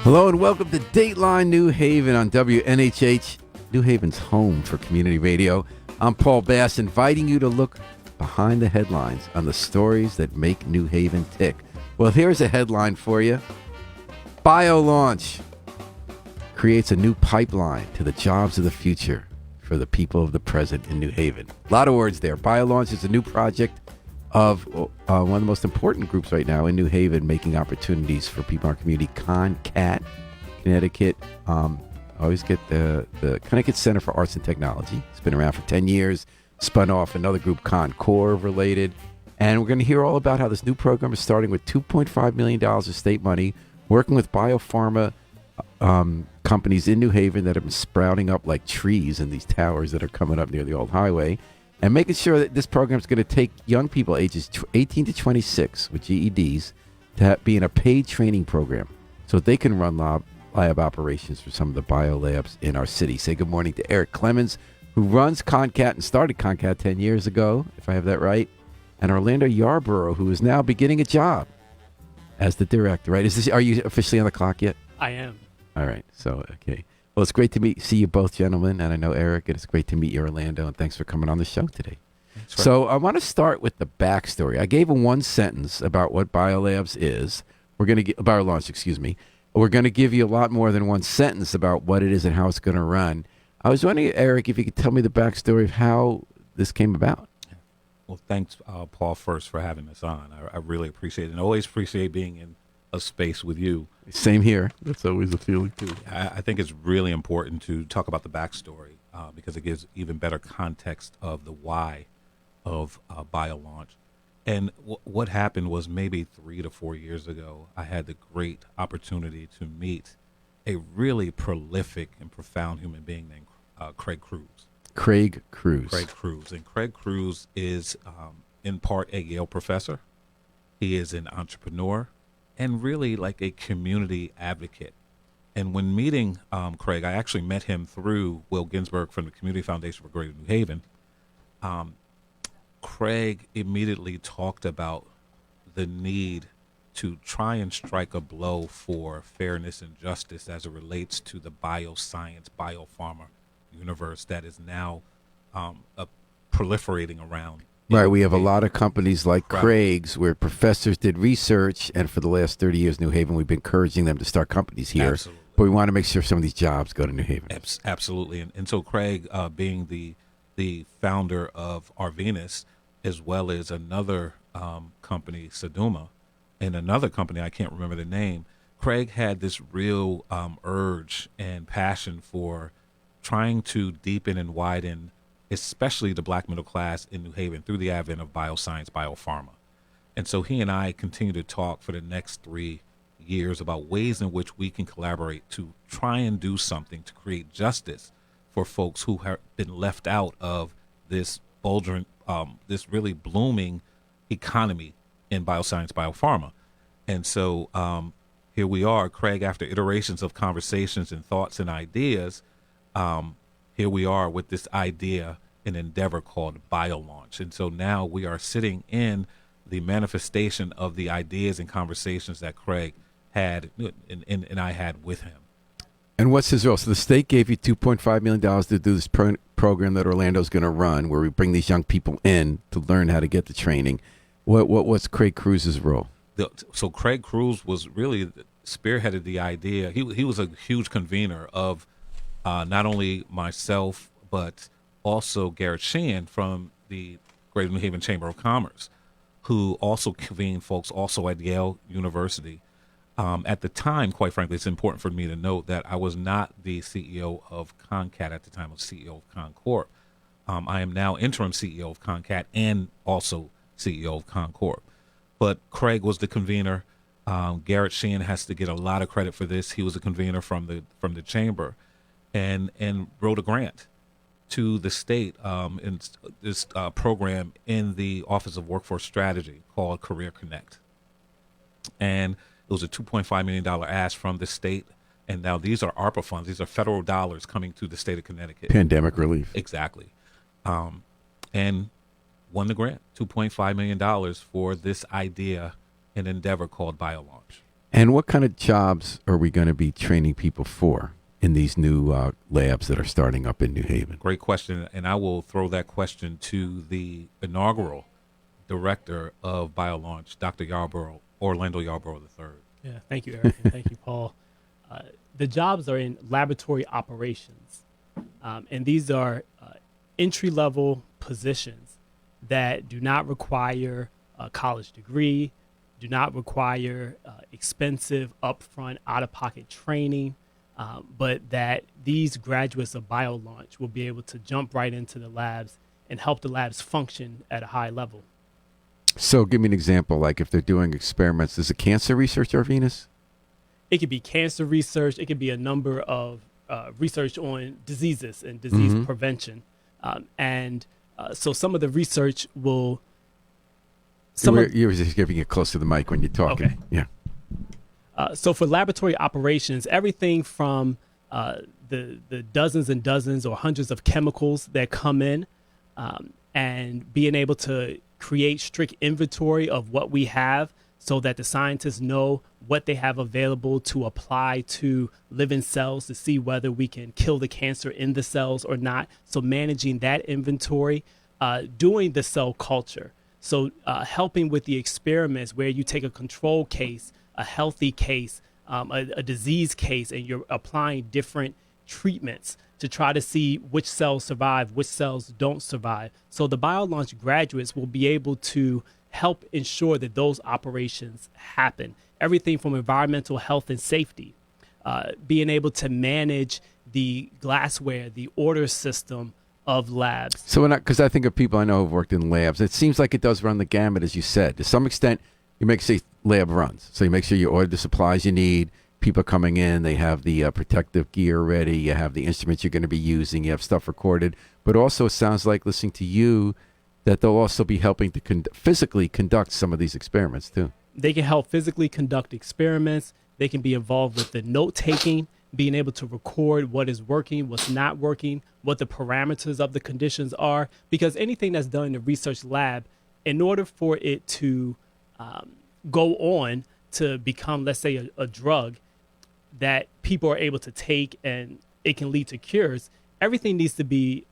Hello and welcome to Dateline New Haven on WNHH, New Haven's home for community radio. I'm Paul Bass, inviting you to look behind the headlines on the stories that make New Haven tick. Well, here's a headline for you. BioLaunch creates a new pipeline to the jobs of the future for the people of the present in New Haven. A lot of words there. BioLaunch is a new project of one of the most important groups right now in New Haven, making opportunities for people in our community. ConnCAT, Connecticut. I always get the Connecticut Center for Arts and Technology. It's been around for 10 years, spun off another group, ConnCore related. And we're going to hear all about how this new program is starting with $2.5 million of state money, working with biopharma companies in New Haven that have been sprouting up like trees in these towers that are coming up near the old highway, and making sure that this program is going to take young people ages 18 to 26 with GEDs to be in a paid training program so that they can run lab operations for some of the BioLabs in our city. Say good morning to Eric Clemens, who runs ConnCAT and started ConnCAT 10 years ago, if I have that right, and Orlando Yarborough, who is now beginning a job as the director, right? Are you officially on the clock yet? I am. All right. So, okay. Well, it's great to see you both, gentlemen, and I know Eric, and it's great to meet you, Orlando, and thanks for coming on the show today. That's right. So I want to start with the backstory. I gave a one sentence about what BioLabs is. BioLaunch, excuse me. We're going to give you a lot more than one sentence about what it is and how it's going to run. I was wondering, Eric, if you could tell me the backstory of how this came about. Well, thanks, Paul, first for having us on. I really appreciate it, and always appreciate being in a space with you. Same here. That's always a feeling, too. I think it's really important to talk about the backstory because it gives even better context of the why of BioLaunch. And what happened was maybe 3 to 4 years ago, I had the great opportunity to meet a really prolific and profound human being named Craig Cruz. Craig Cruz. And Craig Cruz is in part a Yale professor. He is an entrepreneur and really like a community advocate. And when meeting Craig, I actually met him through Will Ginsburg from the Community Foundation for Greater New Haven. Craig immediately talked about the need to try and strike a blow for fairness and justice as it relates to the bioscience, biopharma universe that is now proliferating around. Right, we have a lot of companies like Craig's where professors did research, and for the last 30 years, New Haven, we've been encouraging them to start companies here. Absolutely. But we want to make sure some of these jobs go to New Haven. Absolutely. And so Craig, being the founder of Arvenus, as well as another company, Seduma, and another company, I can't remember the name, Craig had this real urge and passion for trying to deepen and widen especially the black middle class in New Haven through the advent of bioscience, biopharma. And so he and I continue to talk for the next 3 years about ways in which we can collaborate to try and do something to create justice for folks who have been left out of this bulgent, this really blooming economy in bioscience, biopharma. And so here we are, Craig, after iterations of conversations and thoughts and ideas, here we are with this idea, an endeavor called BioLaunch. And so now we are sitting in the manifestation of the ideas and conversations that Craig had and I had with him. And what's his role? So the state gave you $2.5 million to do this program that Orlando's going to run, where we bring these young people in to learn how to get the training. What's Craig Cruz's role? So Craig Cruz was really spearheaded the idea. He was a huge convener of not only myself, but also Garrett Sheehan from the Greater New Haven Chamber of Commerce, who also convened folks also at Yale University. At the time, quite frankly, it's important for me to note that I was not the CEO of ConnCAT at the time. I was CEO of ConnCorp. I am now interim CEO of ConnCAT and also CEO of ConnCorp. But Craig was the convener. Garrett Sheehan has to get a lot of credit for this. He was a convener from the chamber, and wrote a grant to the state in this program in the Office of Workforce Strategy called Career Connect. And it was a $2.5 million ask from the state. And now these are ARPA funds. These are federal dollars coming to the state of Connecticut. Pandemic relief. Exactly. And won the grant, $2.5 million for this idea and endeavor called BioLaunch. And what kind of jobs are we going to be training people for in these new labs that are starting up in New Haven? Great question, and I will throw that question to the inaugural director of BioLaunch, Dr. Yarborough, Orlando Yarborough III. Yeah, thank you, Eric, and thank you, Paul. The jobs are in laboratory operations, and these are entry-level positions that do not require a college degree, do not require expensive upfront out-of-pocket training, but that these graduates of BioLaunch will be able to jump right into the labs and help the labs function at a high level. So give me an example, like if they're doing experiments, is it cancer research, Venus? It could be cancer research. It could be a number of research on diseases and disease prevention. So some of the research will... You're just giving it close to the mic when you're talking. Okay. Yeah. So for laboratory operations, everything from the dozens and dozens or hundreds of chemicals that come in and being able to create strict inventory of what we have so that the scientists know what they have available to apply to living cells to see whether we can kill the cancer in the cells or not. So managing that inventory, doing the cell culture. So helping with the experiments where you take a control case, a healthy case, a disease case, and you're applying different treatments to try to see which cells survive, which cells don't survive. So the BioLaunch graduates will be able to help ensure that those operations happen. Everything from environmental health and safety, being able to manage the glassware, the order system of labs. So because I think of people I know who've worked in labs, it seems like it does run the gamut, as you said. To some extent, you make sure lab runs. So you make sure you order the supplies you need. People coming in, they have the protective gear ready. You have the instruments you're going to be using. You have stuff recorded. But also it sounds like, listening to you, that they'll also be helping to physically conduct some of these experiments too. They can help physically conduct experiments. They can be involved with the note-taking, being able to record what is working, what's not working, what the parameters of the conditions are. Because anything that's done in the research lab, in order for it to go on to become, let's say, a drug that people are able to take and it can lead to cures, everything needs to be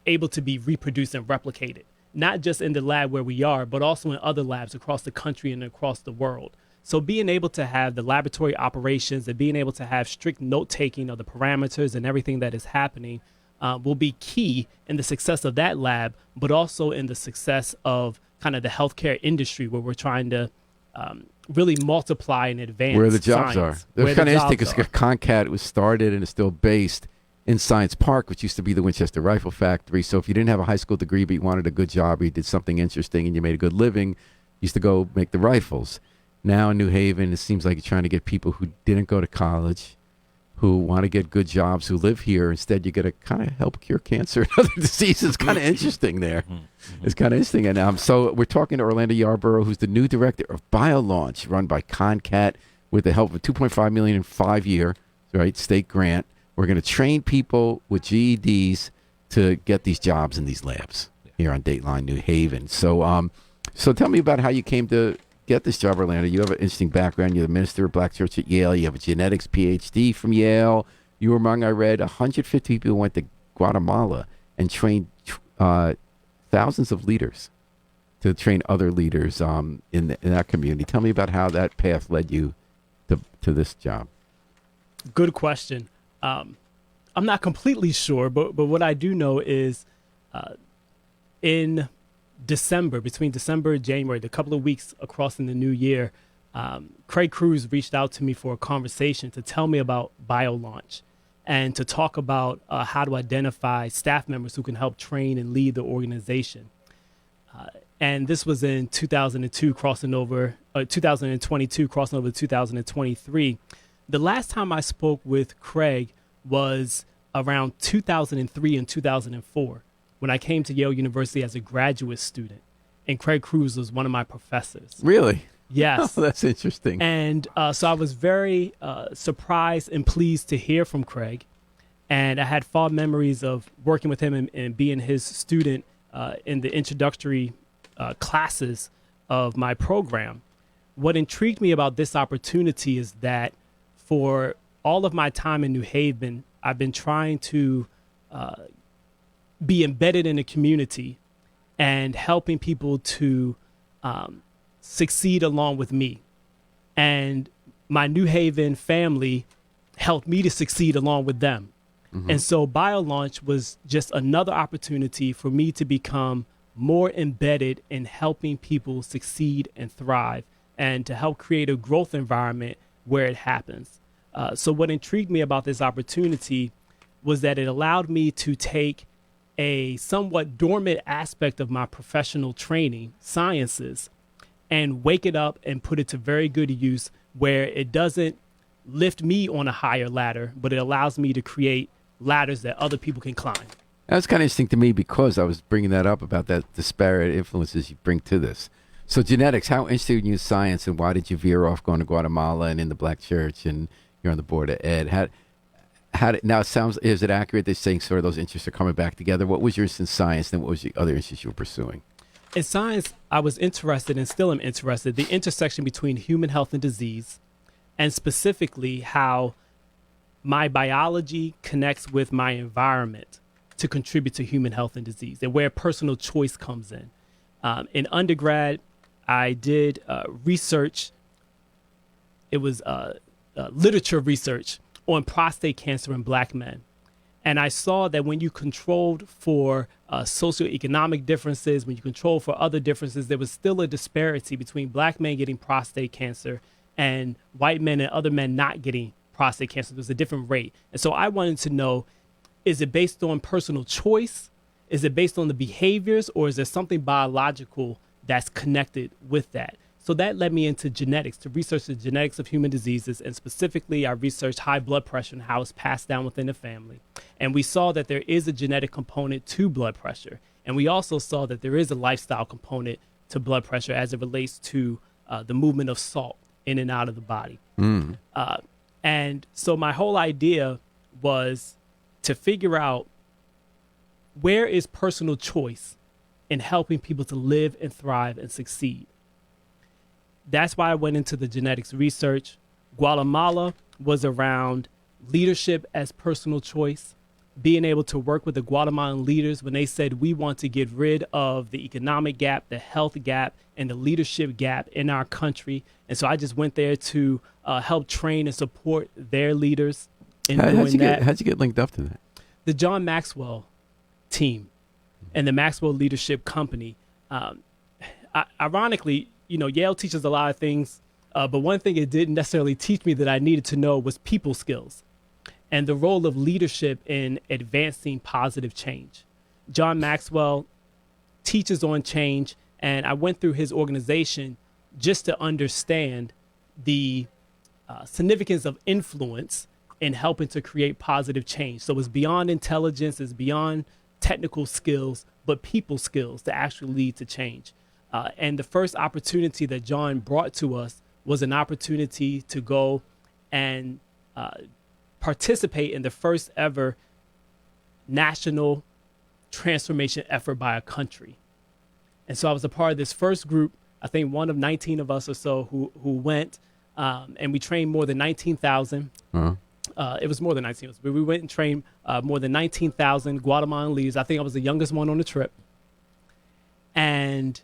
able to be reproduced and replicated, not just in the lab where we are, but also in other labs across the country and across the world. So being able to have the laboratory operations and being able to have strict note-taking of the parameters and everything that is happening will be key in the success of that lab, but also in the success of kind of the healthcare industry, where we're trying to really multiply and advance where the jobs science, are. It's kind of interesting because because ConnCAT was started and is still based in Science Park, which used to be the Winchester Rifle Factory. So if you didn't have a high school degree but you wanted a good job, or you did something interesting and you made a good living, you used to go make the rifles. Now in New Haven, it seems like you're trying to get people who didn't go to college, who want to get good jobs, who live here. Instead, you got to kind of help cure cancer and other diseases. It's kind of interesting there. It's kind of interesting. And so we're talking to Orlando Yarborough, who's the new director of BioLaunch, run by ConnCAT, with the help of $2.5 million in 5-year, right, state grant. We're going to train people with GEDs to get these jobs in these labs here on Dateline New Haven. So, so tell me about how you came to get this job, Orlando. You have an interesting background. You're the minister of Black Church at Yale. You have a genetics PhD from Yale. You were among, I read, 150 people who went to Guatemala and trained thousands of leaders to train other leaders in that community. Tell me about how that path led you to this job. Good question. I'm not completely sure, but what I do know is in December, between December and January, the couple of weeks across in the new year, Craig Cruz reached out to me for a conversation to tell me about BioLaunch and to talk about how to identify staff members who can help train and lead the organization. And this was in 2022, crossing over 2022, crossing over to 2023. The last time I spoke with Craig was around 2003 and 2004, when I came to Yale University as a graduate student, and Craig Cruz was one of my professors. Really? Yes. Oh, that's interesting. And so I was very surprised and pleased to hear from Craig. And I had fond memories of working with him and being his student in the introductory classes of my program. what intrigued me about this opportunity is that for all of my time in New Haven, I've been trying to be embedded in the community and helping people to succeed along with me. And my New Haven family helped me to succeed along with them. And so BioLaunch was just another opportunity for me to become more embedded in helping people succeed and thrive, and to help create a growth environment where it happens. So what intrigued me about this opportunity was that it allowed me to take a somewhat dormant aspect of my professional training, sciences, and wake it up and put it to very good use, where it doesn't lift me on a higher ladder, but it allows me to create ladders that other people can climb. That's kind of interesting to me, because I was bringing that up about that disparate influences you bring to this. So genetics, how interested in you in science, and why did you veer off going to Guatemala and in the Black Church, and you're on the board of Ed? Now it sounds, is it accurate they're saying sort of those interests are coming back together? What was your interest in science, and what was the other interests you were pursuing? In science, I was interested, and still am interested, the intersection between human health and disease, and specifically how my biology connects with my environment to contribute to human health and disease, and where personal choice comes in. In undergrad, I did research. It was literature research on prostate cancer in Black men. And I saw that when you controlled for socioeconomic differences, when you controlled for other differences, there was still a disparity between Black men getting prostate cancer and white men and other men not getting prostate cancer. There's a different rate. And so I wanted to know, is it based on personal choice? Is it based on the behaviors, or is there something biological that's connected with that? So that led me into genetics, to research the genetics of human diseases. And specifically, I researched high blood pressure and how it's passed down within the family. And we saw that there is a genetic component to blood pressure. And we also saw that there is a lifestyle component to blood pressure as it relates to the movement of salt in and out of the body. And so my whole idea was to figure out, where is personal choice in helping people to live and thrive and succeed? That's why I went into the genetics research. Guatemala was around leadership as personal choice, being able to work with the Guatemalan leaders when they said, we want to get rid of the economic gap, the health gap, and the leadership gap in our country. And so I just went there to help train and support their leaders in doing that. How'd you get linked up to that? The John Maxwell team and the Maxwell Leadership Company. Ironically, Yale teaches a lot of things, but one thing it didn't necessarily teach me that I needed to know was people skills and the role of leadership in advancing positive change. John Maxwell teaches on change, and I went through his organization just to understand the significance of influence in helping to create positive change. So it's beyond intelligence, it's beyond technical skills, but people skills to actually lead to change. And the first opportunity that John brought to us was an opportunity to go and participate in the first ever national transformation effort by a country. And so I was a part of this first group, I think one of 19 of us or so who went, and we trained more than 19,000. It was more than 19 of us, but we went and trained more than 19,000 Guatemalan leaders. I think I was the youngest one on the trip. And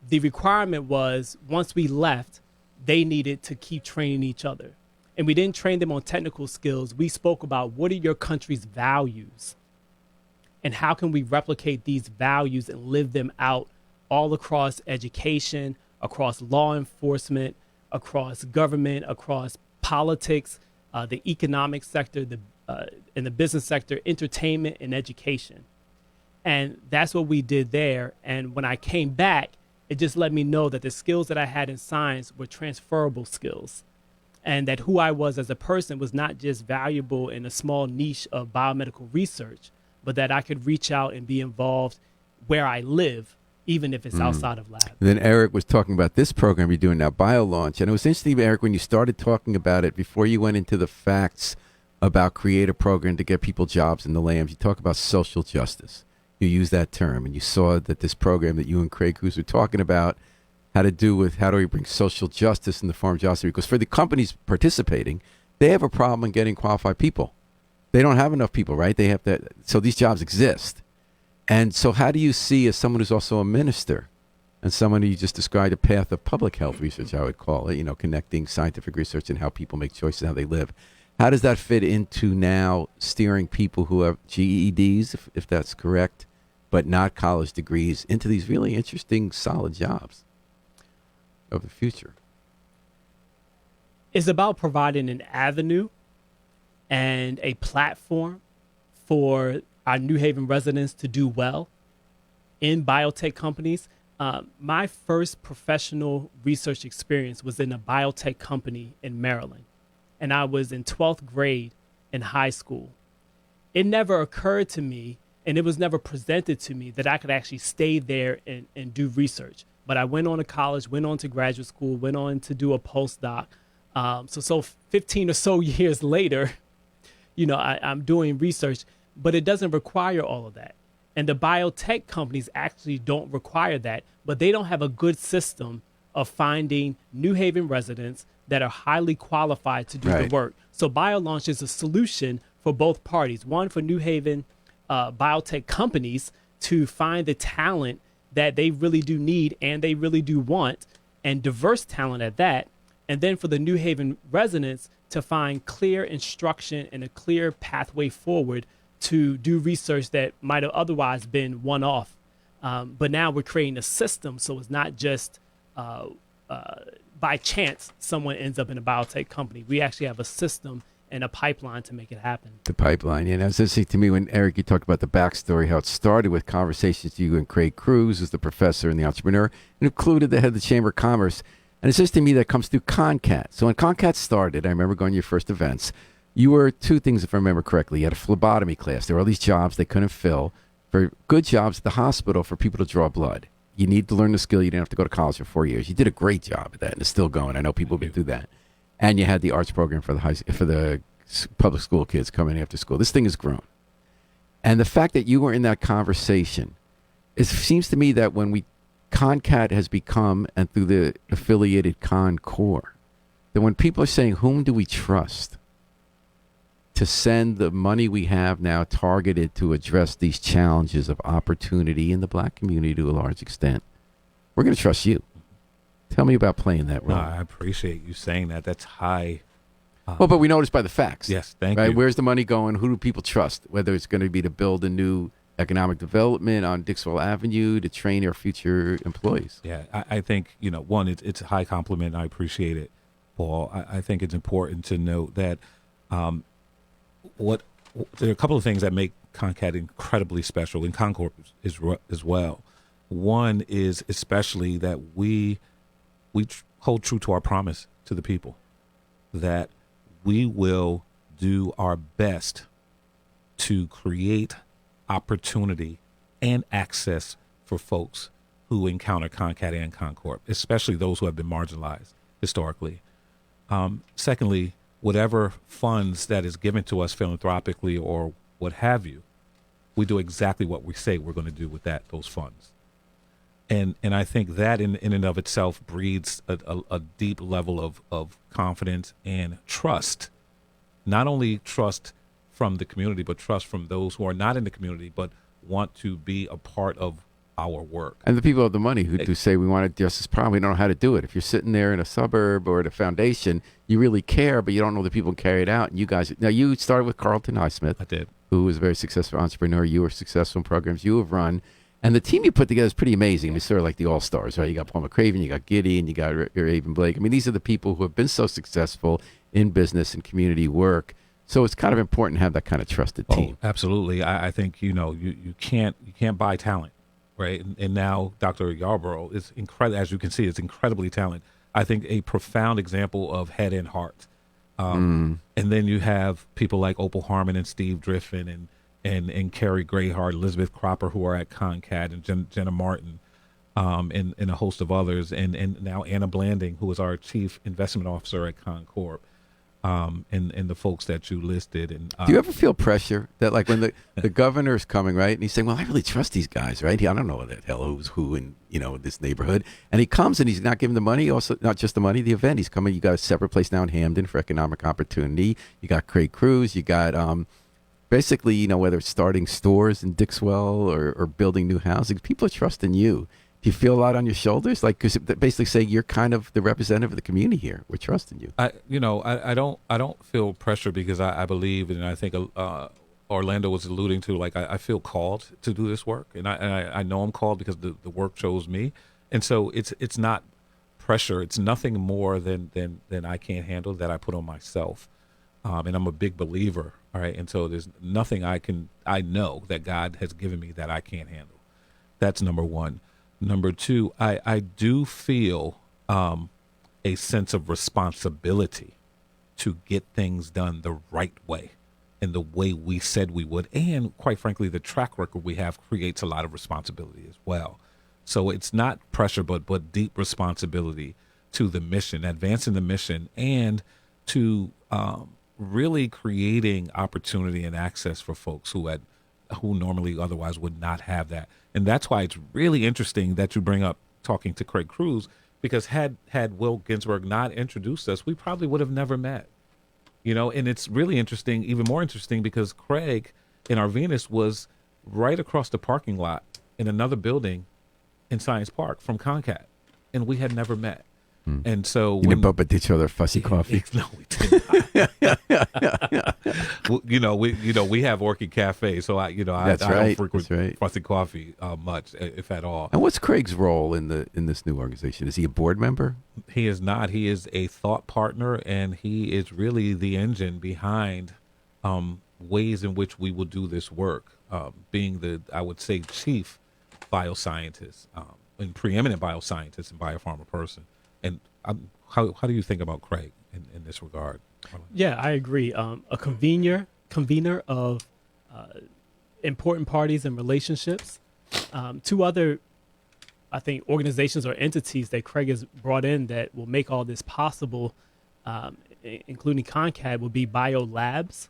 the requirement was, once we left, they needed to keep training each other. And we didn't train them on technical skills. We spoke about, what are your country's values? And how can we replicate these values and live them out all across education, across law enforcement, across government, across politics, the economic sector, in the business sector, entertainment, and education. And that's what we did there. And when I came back, it just let me know that the skills that I had in science were transferable skills, and that who I was as a person was not just valuable in a small niche of biomedical research, but that I could reach out and be involved where I live, even if it's outside of lab. Then Eric was talking about this program you're doing now, BioLaunch. And it was interesting, Eric, when you started talking about it, before you went into the facts about create a program to get people jobs in the lambs, you talk about social justice. You use that term, and you saw that this program that you and Craig Cruz were talking about had to do with how do we bring social justice in the farm jobs, because for the companies participating, they have a problem in getting qualified people. They don't have enough people, right? They have to, so these jobs exist. And so how do you see, as someone who's also a minister and someone who you just described a path of public health research, I would call it, connecting scientific research and how people make choices and how they live. How does that fit into now steering people who have GEDs, if that's correct, but not college degrees, into these really interesting, solid jobs of the future? It's about providing an avenue and a platform for our New Haven residents to do well in biotech companies. My first professional research experience was in a biotech company in Maryland, and I was in 12th grade in high school. It never occurred to me, and it was never presented to me, that I could actually stay there and do research. But I went on to college, went on to graduate school, went on to do a postdoc. So 15 or so years later, I'm doing research, but it doesn't require all of that. And the biotech companies actually don't require that, but they don't have a good system of finding New Haven residents that are highly qualified to do the work. So BioLaunch is a solution for both parties. One, for New Haven biotech companies to find the talent that they really do need and they really do want, and diverse talent at that. And then for the New Haven residents to find clear instruction and a clear pathway forward to do research that might have otherwise been one-off. But now we're creating a system, so it's not just by chance someone ends up in a biotech company. We actually have a system and a pipeline to make it happen. The pipeline. And it's interesting to me when, Eric, you talked about the backstory, how it started with conversations you and Craig Cruz, as the professor and the entrepreneur, and included the head of the Chamber of Commerce. And it's just to me that comes through ConnCAT. So when ConnCAT started, I remember going to your first events, you were two things, if I remember correctly. You had a phlebotomy class. There were all these jobs they couldn't fill, for good jobs at the hospital for people to draw blood. You need to learn the skill. You didn't have to go to college for 4 years. You did a great job at that, and it's still going. I know people have been through that. And you had the arts program for the public school kids coming after school. This thing has grown. And the fact that you were in that conversation, it seems to me that when ConnCAT has become, and through the affiliated ConnCore, that when people are saying, whom do we trust to send the money we have now targeted to address these challenges of opportunity in the black community to a large extent, we're going to trust you. Tell me about playing that role. No, I appreciate you saying that. That's high. Well, but we know this by the facts. Yes, thank right? you. Where's the money going? Who do people trust? Whether it's going to be to build a new economic development on Dixwell Avenue, to train our future employees. Yeah, I think, one, it's a high compliment. I appreciate it, Paul. I think it's important to note that there are a couple of things that make ConnCAT incredibly special, and ConnCorp as well. One is especially that we hold true to our promise to the people, that we will do our best to create opportunity and access for folks who encounter ConnCAT and ConnCorp, especially those who have been marginalized historically. Secondly, whatever funds that is given to us philanthropically or what have you, we do exactly what we say we're going to do with those funds. And I think that in and of itself breeds a deep level of confidence and trust, not only trust from the community, but trust from those who are not in the community, but want to be a part of our work. And the people of the money who do say we want to address this problem, we don't know how to do it. If you're sitting there in a suburb or at a foundation, you really care, but you don't know the people who carry it out. And you guys, now you started with Carlton Highsmith. I did. Who was a very successful entrepreneur. You were successful in programs you have run. And the team you put together is pretty amazing. I mean, sort of like the all-stars, right? You got Paul McCraven, you got Gideon, you got Raven Blake. I mean, these are the people who have been so successful in business and community work. So it's kind of important to have that kind of trusted team. Oh, absolutely. I think, you can't buy talent, right? And now Dr. Yarborough is incredible. As you can see, it's incredibly talented. I think a profound example of head and heart. And then you have people like Opal Harmon and Steve Driffin and Carrie Grayhart, Elizabeth Cropper, who are at ConnCAT, and Jenna Martin, and a host of others, and now Anna Blanding, who is our chief investment officer at ConnCorp. and the folks that you listed. And Do you ever feel pressure that, like, when the governor is coming, right, and he's saying, well, I really trust these guys, right? I don't know what the hell who's who in, this neighborhood. And he comes and he's not giving the money, also not just the money, the event. He's coming. You got a separate place now in Hamden for economic opportunity. You got Craig Cruz. You got basically, whether it's starting stores in Dixwell or building new housing, people are trusting you. Do you feel a lot on your shoulders? Like, because basically saying you're kind of the representative of the community here. We're trusting you. I don't feel pressure because I believe, and I think Orlando was alluding to, like, I feel called to do this work, and I know I'm called because the work chose me, and so it's not pressure. It's nothing more than I can't handle that I put on myself, and I'm a big believer. All right, and so there's nothing I know that God has given me that I can't handle. That's number one. Number two, I do feel a sense of responsibility to get things done the right way and the way we said we would. And quite frankly, the track record we have creates a lot of responsibility as well. So it's not pressure, but deep responsibility to the mission, advancing the mission, and to really creating opportunity and access for folks who normally otherwise would not have that. And that's why it's really interesting that you bring up talking to Craig Cruz, because had Will Ginsburg not introduced us, we probably would have never met. And it's really interesting, even more interesting, because Craig in Arvinas was right across the parking lot in another building in Science Park from ConnCAT, and we had never met. And so you didn't bump into each other fussy coffee. No, we did not. We have Orchid Cafe, so I don't frequent fussy coffee much, if at all. And what's Craig's role in this new organization? Is he a board member? He is not. He is a thought partner, and he is really the engine behind ways in which we will do this work. Being I would say, chief bioscientist and preeminent bioscientist and biopharma person. And how do you think about Craig in this regard? Yeah, I agree. A convener of important parties and relationships. Two other, I think, organizations or entities that Craig has brought in that will make all this possible, including ConnCAT, will be BioLabs,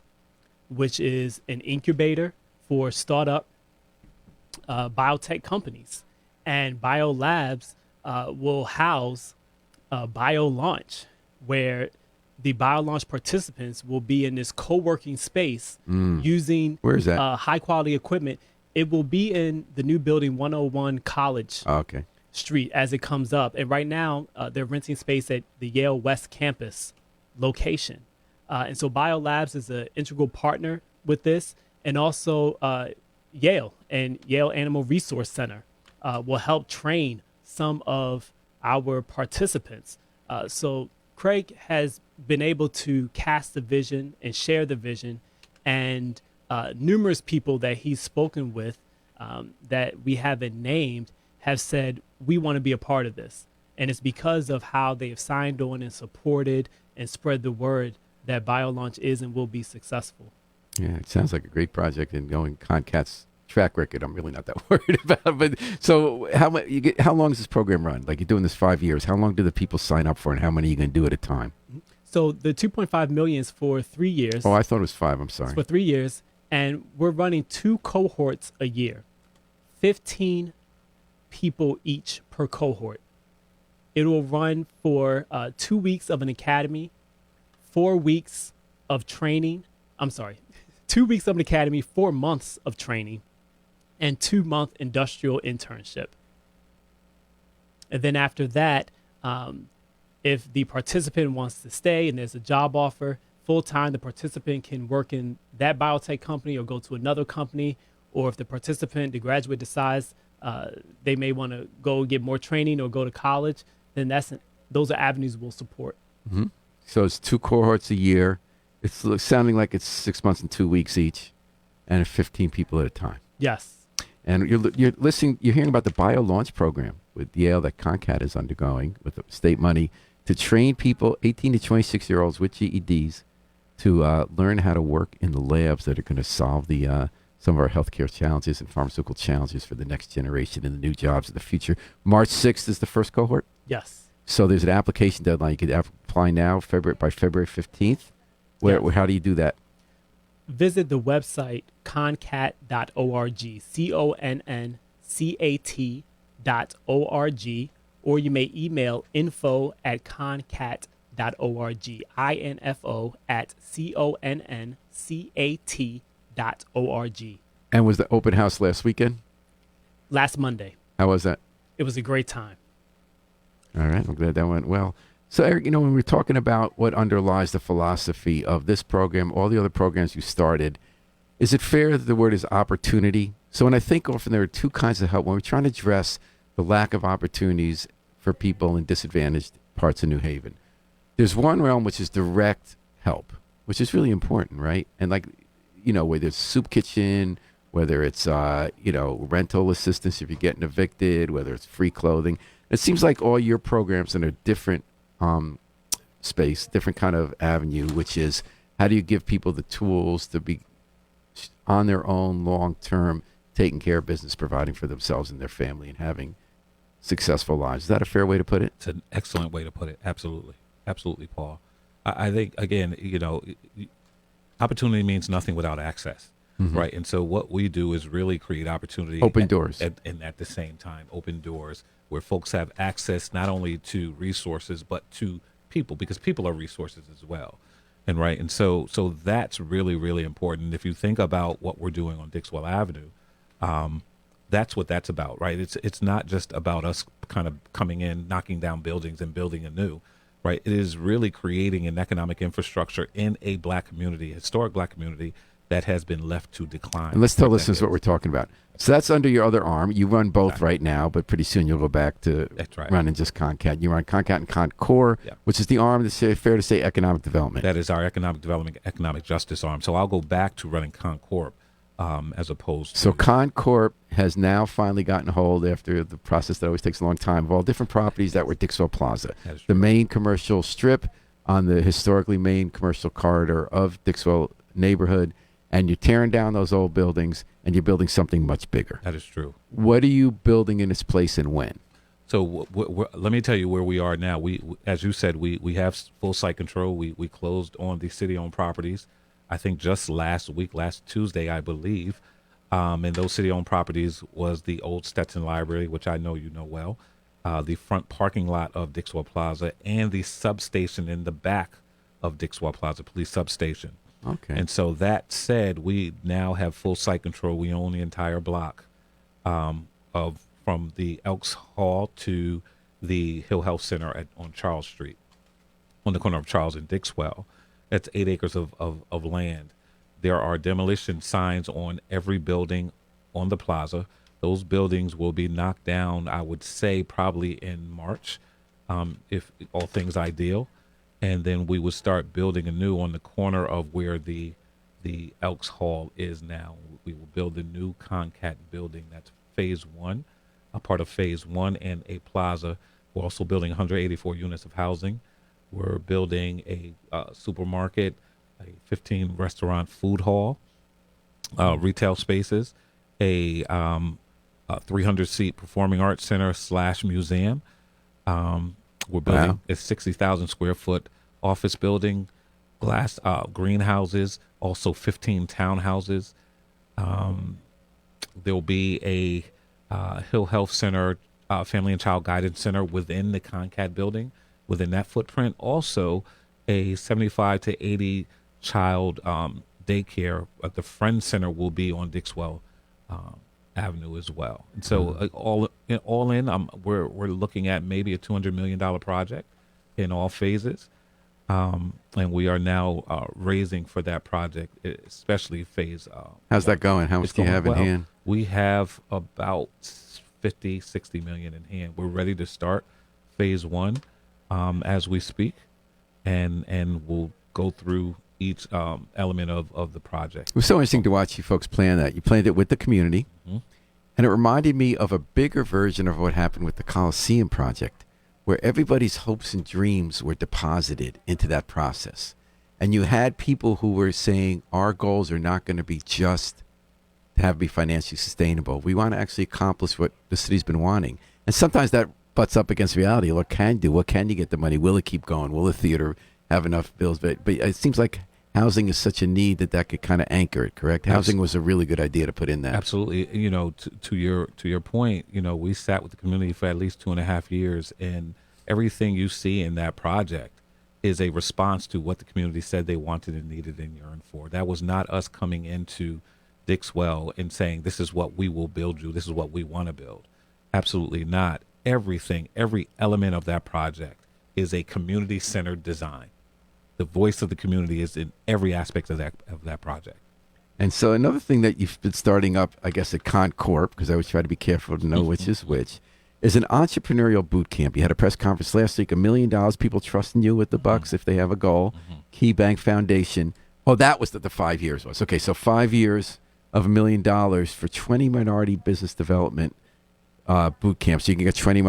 which is an incubator for startup biotech companies. And BioLabs will house BioLaunch, where the BioLaunch participants will be in this co-working space using Where is that? High quality equipment. It will be in the new building 101 College Street as it comes up. And right now they're renting space at the Yale West Campus location. And so BioLabs is an integral partner with this. And also Yale and Yale Animal Resource Center will help train some of our participants. So Craig has been able to cast the vision and share the vision, and numerous people that he's spoken with that we haven't named have said, we want to be a part of this. And it's because of how they have signed on and supported and spread the word that BioLaunch is and will be successful. Yeah, it sounds like a great project, and going ConnCAT's track record, I'm really not that worried about. But so how long does this program run? Like, you're doing this 5 years. How long do the people sign up for, and how many are you going to do at a time? So the 2.5 million is for 3 years. Oh, I thought it was 5. I'm sorry. It's for 3 years, and we're running 2 cohorts a year, 15 people each per cohort. It will run for 2 weeks of an academy, 4 weeks of training. 2 weeks of an academy, 4 months of training, and 2-month industrial internship. And then after that, if the participant wants to stay and there's a job offer, full-time, the participant can work in that biotech company or go to another company. Or if the participant, the graduate, decides they may want to go get more training or go to college, then those are avenues we'll support. Mm-hmm. So it's 2 cohorts a year. It's sounding like it's 6 months and 2 weeks each, and 15 people at a time. Yes. And you're listening. You're hearing about the BioLaunch program with Yale that ConnCAT is undergoing with the state money to train people, 18 to 26-year-olds with GEDs, to learn how to work in the labs that are going to solve some of our healthcare challenges and pharmaceutical challenges for the next generation and the new jobs of the future. March 6th is the first cohort. Yes. So there's an application deadline. You could apply now, by February 15th. How do you do that? Visit the website concat.org, CONNCAT.org, or you may email info@concat.org, info@CONNCAT.org. And was the open house last weekend? Last Monday. How was that? It was a great time. All right. I'm glad that went well. So, Eric, when we're talking about what underlies the philosophy of this program, all the other programs you started, is it fair that the word is opportunity? So when I think often there are two kinds of help. When we're trying to address the lack of opportunities for people in disadvantaged parts of New Haven, there's one realm which is direct help, which is really important, right? And whether it's soup kitchen, whether it's, rental assistance if you're getting evicted, whether it's free clothing. It seems like all your programs in a different space, different kind of avenue, which is how do you give people the tools to be on their own long-term, taking care of business, providing for themselves and their family, and having successful lives. Is that a fair way to put it? It's an excellent way to put it. Absolutely. Absolutely, Paul. I think, again, opportunity means nothing without access, right? And so what we do is really create opportunity. Open doors. And at the same time, open doors where folks have access not only to resources, but to people, because people are resources as well. And right. And so that's really, really important. If you think about what we're doing on Dixwell Avenue, that's what that's about, right? It's not just about us kind of coming in, knocking down buildings and building anew, right? It is really creating an economic infrastructure in a Black community, historic Black community that has been left to decline. And let's tell listeners what we're talking about. So that's under your other arm. You run both right now, but pretty soon you'll go back to running just ConnCAT. You run ConnCAT and ConnCore, which is the arm that's fair to say economic development. That is our economic development, economic justice arm. So I'll go back to running ConnCorp as opposed to... So ConnCorp has now finally gotten hold, after the process that always takes a long time, of all different properties that were Dixwell Plaza, the main commercial strip on the historically main commercial corridor of Dixwell neighborhood, and you're tearing down those old buildings and you're building something much bigger. That is true. What are you building in its place and when? So let me tell you where we are now. We as you said, we have full site control. We closed on the city-owned properties, I think just last Tuesday, I believe. And those city-owned properties was the old Stetson Library, which I know you know well, the front parking lot of Dixwell Plaza, and the substation in the back of Dixwell Plaza, police substation. Okay. And so that said, we now have full site control. We own the entire block from the Elks Hall to the Hill Health Center on Charles Street, on the corner of Charles and Dixwell. That's 8 acres of land. There are demolition signs on every building on the plaza. Those buildings will be knocked down, I would say, probably in March, if all things ideal. And then we would start building anew on the corner of where the Elks Hall is now. We will build a new ConnCAT building. That's phase one, a part of phase one, and a plaza. We're also building 184 units of housing. We're building a supermarket, a 15 restaurant food hall, retail spaces, a 300 seat performing arts center / museum. We're building a 60,000 square foot office building, glass greenhouses, also 15 townhouses. There'll be a Hill Health Center, Family and Child Guidance Center within the ConnCAT building, within that footprint. Also, a 75 to 80 child daycare at the Friends Center will be on Dixwell Avenue as well. And so all in, we're looking at maybe a $200 million project in all phases. And we are now raising for that project, especially phase. How's that going? How much do you have in hand? We have about 50, 60 million in hand. We're ready to start phase one as we speak, and we'll go through each element of the project. It was so interesting to watch you folks plan that. You planned it with the community, and it reminded me of a bigger version of what happened with the Coliseum project, where everybody's hopes and dreams were deposited into that process. And you had people who were saying, our goals are not going to be just to have it be financially sustainable. We want to actually accomplish what the city's been wanting. And sometimes that butts up against reality. What can you do? What can you get the money? Will it keep going? Will the theater have enough bills? But it seems like housing is such a need that could kind of anchor it, correct? Housing was a really good idea to put in there. Absolutely. You know, to your point, you know, we sat with the community for at least 2.5 years, and everything you see in that project is a response to what the community said they wanted and needed and yearned for. That was not us coming into Dixwell and saying, this is what we will build you, this is what we want to build. Absolutely not. Everything, every element of that project is a community-centered design. The voice of the community is in every aspect of that project. And so another thing that you've been starting up, I guess, at ConnCorp, because I always try to be careful to know which is which, is an entrepreneurial boot camp. You had a press conference last week, $1 million, people trusting you with the bucks if they have a goal. Key Bank Foundation. Oh, that was the 5 years was. Okay, so 5 years of $1 million for 20 minority business development boot camp. So you can get 20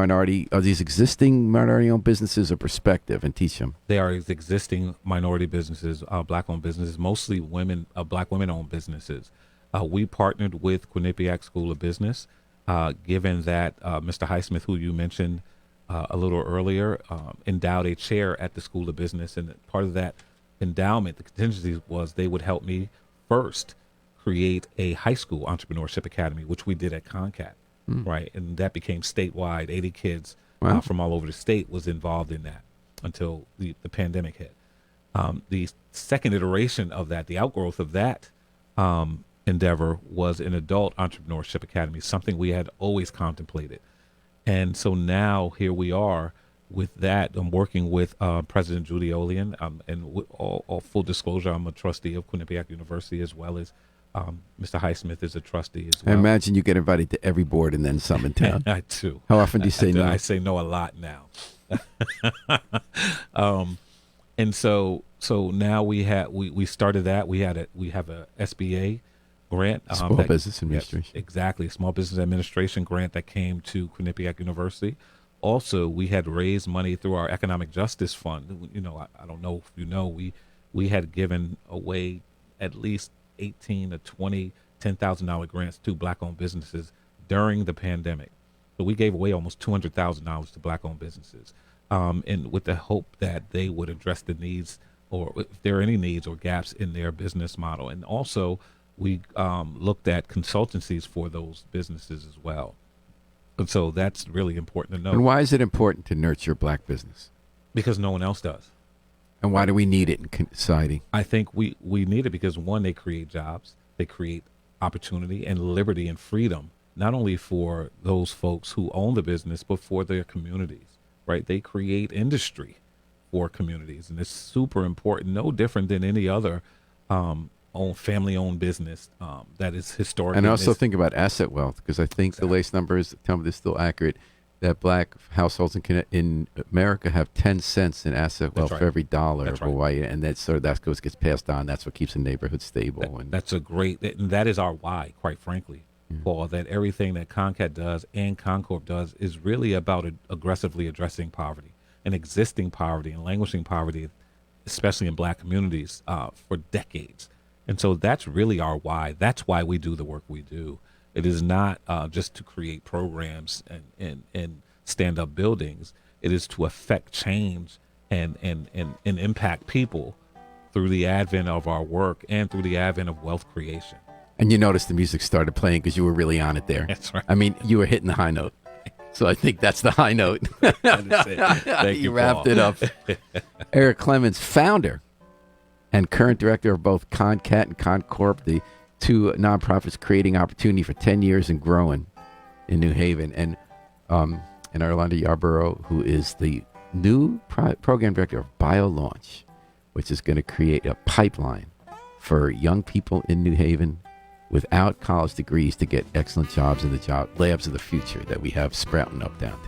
are these existing minority-owned businesses or prospective, and teach them? They are existing minority businesses, black-owned businesses, mostly women, black women-owned businesses. We partnered with Quinnipiac School of Business, given that Mr. Highsmith, who you mentioned a little earlier, endowed a chair at the School of Business. And part of that endowment, the contingency was they would help me first create a high school entrepreneurship academy, which we did at ConnCAT, right? And that became statewide. 80 kids from all over the state was involved in that until the pandemic hit. The second iteration of that, the outgrowth of that endeavor, was an adult entrepreneurship academy, something we had always contemplated. And so now here we are with that. I'm working with President Judy Olian, and with all full disclosure, I'm a trustee of Quinnipiac University, as well as Mr. Highsmith is a trustee as well. I imagine you get invited to every board and then some in town. I do. How often do you say no? I say no a lot now. And so now we started that. We have a SBA grant, Small Business Administration. Yes, exactly, Small Business Administration grant that came to Quinnipiac University. Also, we had raised money through our Economic Justice Fund. You know, I don't know if you know, we had given away at least 18 to 20 $10,000 grants to black-owned businesses during the pandemic. So we gave away almost $200,000 to black-owned businesses, and with the hope that they would address the needs, or if there are any needs or gaps in their business model. And also, we looked at consultancies for those businesses as well. And so that's really important to know. And why is it important to nurture black business? Because no one else does. And why do we need it in society? I think we need it because, one, they create jobs, they create opportunity and liberty and freedom, not only for those folks who own the business, but for their communities, right? They create industry for communities, and it's super important, no different than any other family-owned business that is historic. And I also think about asset wealth, because I think the latest numbers, tell me this is still accurate, that black households in America have 10 cents in asset wealth for every dollar of Hawaii, and that gets passed on. That's what keeps the neighborhood stable. That's a great, and that is our why, quite frankly, Paul. That everything that ConnCAT does and ConnCorp does is really about aggressively addressing poverty and existing poverty and languishing poverty, especially in black communities, for decades. And so that's really our why. That's why we do the work we do. It is not just to create programs and stand up buildings. It is to affect change and impact people through the advent of our work and through the advent of wealth creation. And you noticed the music started playing because you were really on it there. That's right. I mean, you were hitting the high note. So I think that's the high note. Thank you, wrapped it up. Eric Clemens, founder and current director of both ConnCAT and ConnCorp, the two nonprofits creating opportunity for 10 years and growing in New Haven. And Arlanda Yarborough, who is the new program director of BioLaunch, which is going to create a pipeline for young people in New Haven without college degrees to get excellent jobs in the job labs of the future that we have sprouting up downtown.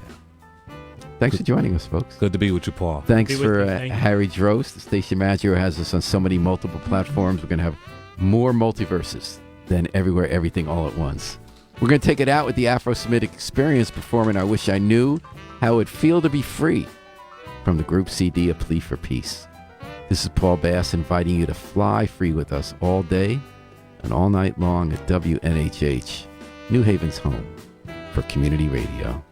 Thanks for joining us, folks. Good to be with you, Paul. Thanks for Harry Drost, the station manager who has us on so many multiple platforms. We're going to have more multiverses than Everywhere, Everything, All at Once. We're going to take it out with the Afro-Semitic Experience performing I Wish I Knew How It'd Feel to Be Free from the group CD A Plea for Peace. This is Paul Bass inviting you to fly free with us all day and all night long at WNHH, New Haven's home for community radio.